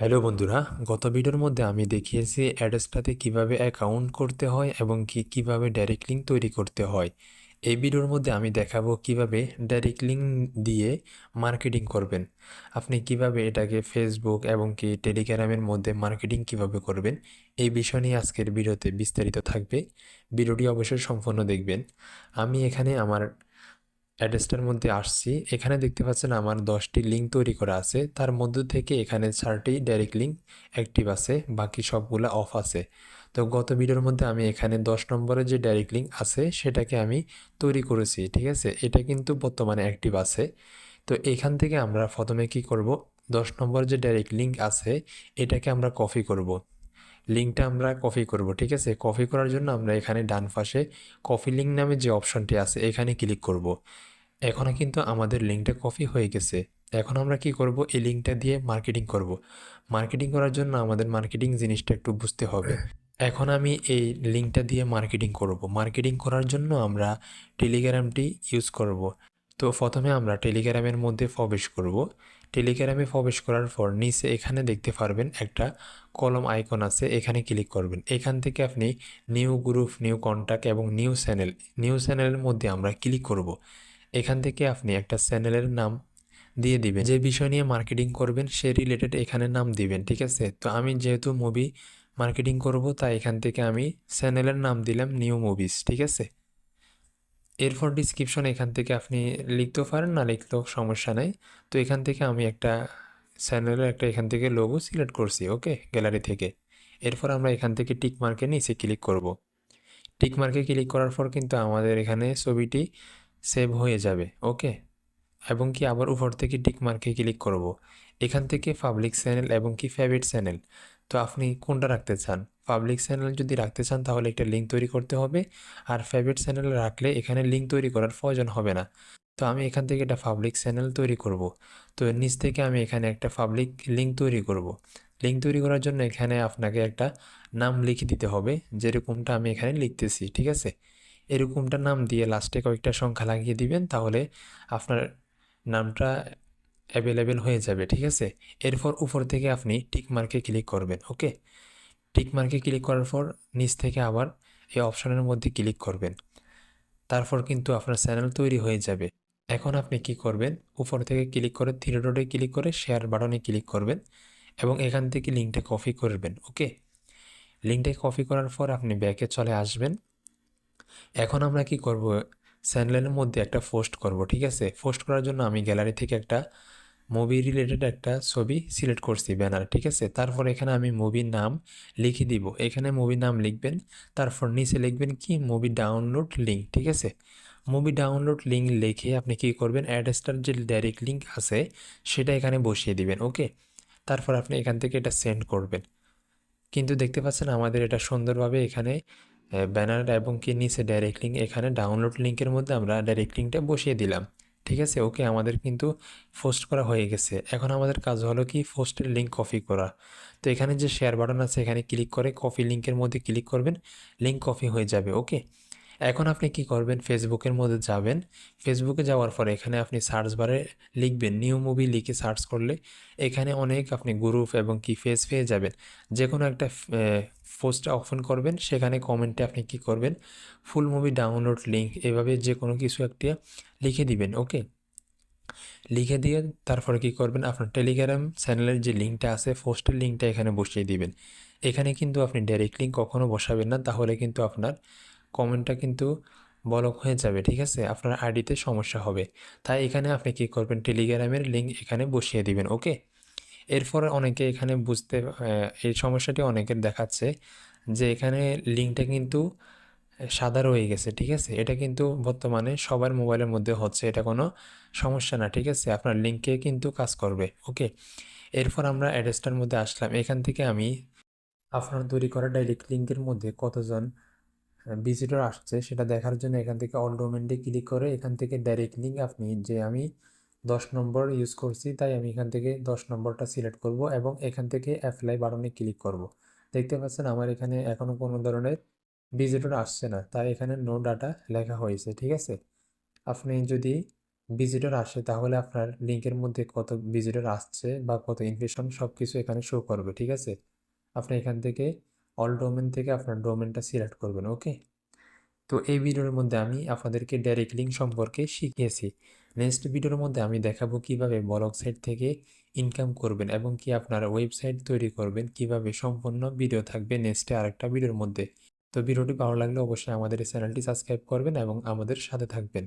Hello বন্ধুরা, গত ভিডিওর মধ্যে আমি দেখিয়েছি অ্যাডসটাতে কিভাবে অ্যাকাউন্ট করতে হয় এবং কিভাবে ডাইরেক্ট লিঙ্ক তৈরি করতে হয়। এই ভিডিওর মধ্যে আমি দেখাবো কিভাবে ডাইরেক্ট লিঙ্ক দিয়ে মার্কেটিং করবেন। আপনি কিভাবে এটাকে ফেসবুক এবং টেলিগ্রামের মধ্যে মার্কেটিং কিভাবে করবেন, এই বিষয় নিয়ে আজকের ভিডিওতে বিস্তারিত থাকবে। ভিডিওটি অবশ্যই সম্পূর্ণ দেখবেন। আমি এখানে আমার অ্যাড্রেসটার মধ্যে আসছি। এখানে দেখতে পাচ্ছেন আমার 10টি লিঙ্ক তৈরি করা আছে, তার মধ্য থেকে এখানে 4টি ডাইরেক্ট লিঙ্ক অ্যাক্টিভ আছে, বাকি সবগুলো অফ আছে। তো গত ভিডিওর মধ্যে আমি এখানে 10 নম্বরের যে ডাইরেক্ট লিঙ্ক আছে সেটাকে আমি তৈরি করেছি, ঠিক আছে। এটা কিন্তু বর্তমানে অ্যাক্টিভ আছে। তো এখান থেকে আমরা প্রথমে কি করব, 10 নম্বর যে ডাইরেক্ট লিঙ্ক আছে এটাকে আমরা কপি করব। লিঙ্কটা আমরা কপি করব, ঠিক আছে। কপি করার জন্য আমরা এখানে ডান পাশে কপি লিঙ্ক নামে যে অপশনটি আছে এখানে ক্লিক করব। এখন কিন্তু আমাদের লিঙ্কটা কপি হয়ে গেছে। এখন আমরা কি করব, এই লিঙ্কটা দিয়ে মার্কেটিং করব। মার্কেটিং করার জন্য আমাদের মার্কেটিং জিনিসটা একটু বুঝতে হবে। এখন আমি এই লিঙ্কটা দিয়ে মার্কেটিং করব। মার্কেটিং করার জন্য আমরা টেলিগ্রামটি ইউজ করব। তো প্রথমে আমরা টেলিগ্রামের মধ্যে প্রবেশ করব। টেলিগ্রামে প্রবেশ করার পর নিচে এখানে দেখতে পারবেন একটা কলম আইকন আছে, এখানে ক্লিক করবেন। এখান থেকে আপনি নিউ গ্রুপ, নিউ কন্ট্যাক্ট এবং নিউ চ্যানেলের মধ্যে আমরা ক্লিক করব। এখান থেকে আপনি একটা চ্যানেলের নাম দিয়ে দিবেন, যে বিষয় নিয়ে মার্কেটিং করবেন সে রিলেটেড এখানে নাম দিবেন, ঠিক আছে। তো আমি যেহেতু মুভি মার্কেটিং করব তাই এখান থেকে আমি চ্যানেলের নাম দিলাম নিউ মুভিজ, ঠিক আছে। এরপর ডিসক্রিপশন এখান থেকে আপনি লিখতেও পারেন, না লিখতেও সমস্যা নেই। তো এখান থেকে আমি একটা চ্যানেলের একটা এখান থেকে লোগো সিলেক্ট করছি, ওকে, গ্যালারি থেকে। এরপর আমরা এখান থেকে টিক মার্কে নিচে ক্লিক করব। টিক মার্কে ক্লিক করার পর কিন্তু আমাদের এখানে ছবিটি সেভ হয়ে যাবে, ওকে। এবং আবার উপর থেকে টিক মার্কে ক্লিক করব। এখান থেকে পাবলিক চ্যানেল এবং ফেভারিট চ্যানেল, তো আপনি কোনটা রাখতে চান। পাবলিক চ্যানেল যদি রাখতে চান তাহলে একটা লিঙ্ক তৈরি করতে হবে, আর ফেভারিট চ্যানেল রাখলে এখানে লিঙ্ক তৈরি করার প্রয়োজন হবে না। তো আমি এখান থেকে একটা পাবলিক চ্যানেল তৈরি করব। তো নিচ থেকে আমি এখানে একটা পাবলিক লিঙ্ক তৈরি করব। লিঙ্ক তৈরি করার জন্য এখানে আপনাকে একটা নাম লিখে দিতে হবে, যেরকমটা আমি এখানে লিখতেছি, ঠিক আছে। এরকমটা নাম দিয়ে লাস্টে কয়েকটা সংখ্যা লাগিয়ে দিবেন, তাহলে আপনার নামটা অ্যাভেলেবেল হয়ে যাবে, ঠিক আছে। এরপর উপর থেকে আপনি টিক মার্কে ক্লিক করবেন, ওকে। টিক মার্কে ক্লিক করার পর নিচ থেকে আবার এই অপশনের মধ্যে ক্লিক করবেন। তারপর কিন্তু আপনার চ্যানেল তৈরি হয়ে যাবে। এখন আপনি কি করবেন, উপর থেকে ক্লিক করে থ্রি ডটে ক্লিক করে শেয়ার বাটনে ক্লিক করবেন এবং এখান থেকে লিঙ্কটা কপি করবেন, ওকে। লিঙ্কটা কপি করার পর আপনি ব্যাকে চলে আসবেন। এখন আমরা কি করব, চ্যানেলের মধ্যে একটা পোস্ট করব, ঠিক আছে। পোস্ট করার জন্য আমি গ্যালারি থেকে একটা মুভি রিলেটেড একটা ছবি সিলেক্ট করছি, ব্যানার, ঠিক আছে। তারপর এখানে আমি মুভির নাম লিখে দিব। এখানে মুভির নাম লিখবেন, তারপর নিচে লিখবেন কি মুভি ডাউনলোড লিঙ্ক, ঠিক আছে। মুভি ডাউনলোড লিঙ্ক লিখে আপনি কি করবেন, অ্যাড্রেসটার যে ডাইরেক্ট লিঙ্ক আছে সেটা এখানে বসিয়ে দিবেন, ওকে। তারপর আপনি এখান থেকে এটা সেন্ড করবেন। কিন্তু দেখতে পাচ্ছেন আমাদের এটা সুন্দরভাবে এখানে ব্যানার এবং নিচে ডাইরেক্ট লিঙ্ক, এখানে ডাউনলোড লিঙ্কের মধ্যে আমরা ডাইরেক্ট লিঙ্কটা বসিয়ে দিলাম, ঠিক আছে। ওকে, আমাদের কিন্তু পোস্ট করা হয়ে গেছে। এখন আমাদের কাজ হলো কি পোস্টের লিঙ্ক কপি করা। তো এখানে যে শেয়ার বাটন আছে এখানে ক্লিক করে কপি লিঙ্কের মধ্যে ক্লিক করবেন, লিঙ্ক কপি হয়ে যাবে, ওকে। এখন আপনি কি করবেন, ফেসবুকের মধ্যে যাবেন। ফেসবুকে যাওয়ার পরে এখানে আপনি সার্চ বারে লিখবেন নিউ মুভি, লিখে সার্চ করলে এখানে অনেক আপনি গ্রুপ এবং পেজ পেয়ে যাবেন। যে কোনো একটা পোস্ট ওপেন করবেন, সেখানে কমেন্টে আপনি কি করবেন, ফুল মুভি ডাউনলোড লিঙ্ক, এভাবে যে কোনো কিছু একটা লিখে দিবেন, ওকে। লিখে দিয়ে তারপরে কি করবেন, আপনার টেলিগ্রাম চ্যানেলের যে লিঙ্কটা আছে পোস্টের লিঙ্কটা এখানে বসিয়ে দিবেন। এখানে কিন্তু আপনি ডাইরেক্ট লিঙ্ক কখনো বসাবেন না, তাহলে কিন্তু আপনার কমেন্টটা কিন্তু ব্লক হয়ে যাবে, ঠিক আছে। আপনার আইডিতে সমস্যা হবে। তাই এখানে আপনি কি করবেন, টেলিগ্রামের লিঙ্ক এখানে বসিয়ে দিবেন, ওকে। এরপর অনেকে এখানে এই সমস্যাটি অনেকের দেখাচ্ছে যে এখানে লিঙ্কটা কিন্তু সাদা রয়ে গেছে, ঠিক আছে। এটা কিন্তু বর্তমানে সবার মোবাইলের মধ্যে হচ্ছে, এটা কোনো সমস্যা না, ঠিক আছে। আপনার লিঙ্কে কিন্তু কাজ করবে, ওকে। এরপর আমরা অ্যাড্রেসটার মধ্যে আসলাম। এখান থেকে আমি আপনার তৈরি করা ডাইরেক্ট লিঙ্কের মধ্যে কতজন ভিজিটর আসছে সেটা দেখার জন্য এখান থেকে অল ডোমেইনে ক্লিক করে এখান থেকে ডাইরেক্ট লিঙ্ক আপনি, যে আমি 10 নম্বর ইউজ করছি তাই আমি এখান থেকে 10 নম্বরটা সিলেক্ট করব এবং এখান থেকে অ্যাপ্লাই বাটনে ক্লিক করব। দেখতে পাচ্ছেন আমার এখানে এখনো কোনো ধরনের ভিজিটর আসছে না, তাই এখানে নো ডাটা লেখা হয়েছে, ঠিক আছে। আপনি যদি ভিজিটর আসে তাহলে আপনার লিঙ্কের মধ্যে কত ভিজিটর আসছে বা কত ইমপ্রেশন সব কিছু এখানে শো করবে, ঠিক আছে? আপনি এখান থেকে অল ডোমেন থেকে আপনার ডোমেনটা সিলেক্ট করবেন, ওকে? তো এই ভিডিওর মধ্যে আমি আপনাদেরকে ডাইরেক্ট লিঙ্ক সম্পর্কে শিখিয়েছি। নেক্সট ভিডিওর মধ্যে আমি দেখাবো কিভাবে ব্লগ সাইট থেকে ইনকাম করবেন এবং কি আপনার ওয়েবসাইট তৈরি করবেন, কিভাবে সম্পূর্ণ ভিডিও থাকবে নেক্সটে আরেকটা ভিডিওর মধ্যে। তো ভিডিওটি ভালো লাগলে অবশ্যই আমাদের এই চ্যানেলটি সাবস্ক্রাইব করবেন এবং আমাদের সাথে থাকবেন।